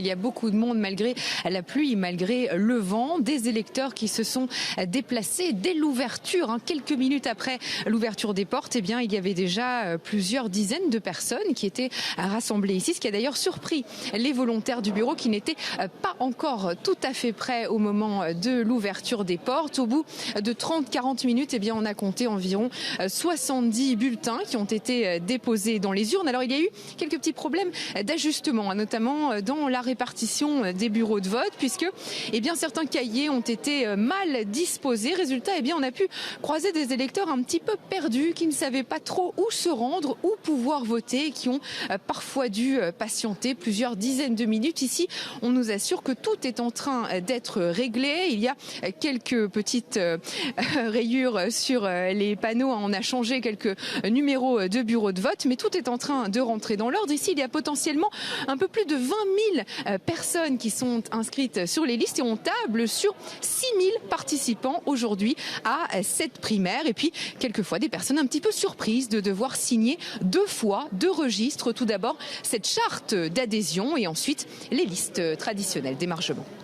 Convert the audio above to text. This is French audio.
Il y a beaucoup de monde malgré la pluie, malgré le vent, des électeurs qui se sont déplacés dès l'ouverture. Quelques minutes après l'ouverture des portes, il y avait déjà plusieurs dizaines de personnes qui étaient rassemblées ici, ce qui a d'ailleurs surpris les volontaires du bureau qui n'étaient pas encore tout à fait prêts au moment de l'ouverture des portes. Au bout de 30-40 minutes, on a compté environ 70 bulletins qui ont été déposés dans les urnes. Alors il y a eu quelques petits problèmes d'ajustement, notamment dans la répartition des bureaux de vote, puisque certains cahiers ont été mal disposés. Résultat, on a pu croiser des électeurs un petit peu perdus, qui ne savaient pas trop où se rendre, où pouvoir voter, et qui ont parfois dû patienter plusieurs dizaines de minutes. Ici, on nous assure que tout est en train d'être réglé. Il y a quelques petites rayures sur les panneaux. On a changé quelques numéros de bureaux de vote, mais tout est en train de rentrer dans l'ordre. Ici, il y a potentiellement un peu plus de 20 000 personnes qui sont inscrites sur les listes et on table sur 6 000 participants aujourd'hui à cette primaire. Et puis, quelquefois, des personnes un petit peu surprises de devoir signer 2 fois 2 registres. Tout d'abord, cette charte d'adhésion et ensuite les listes traditionnelles d'émargement.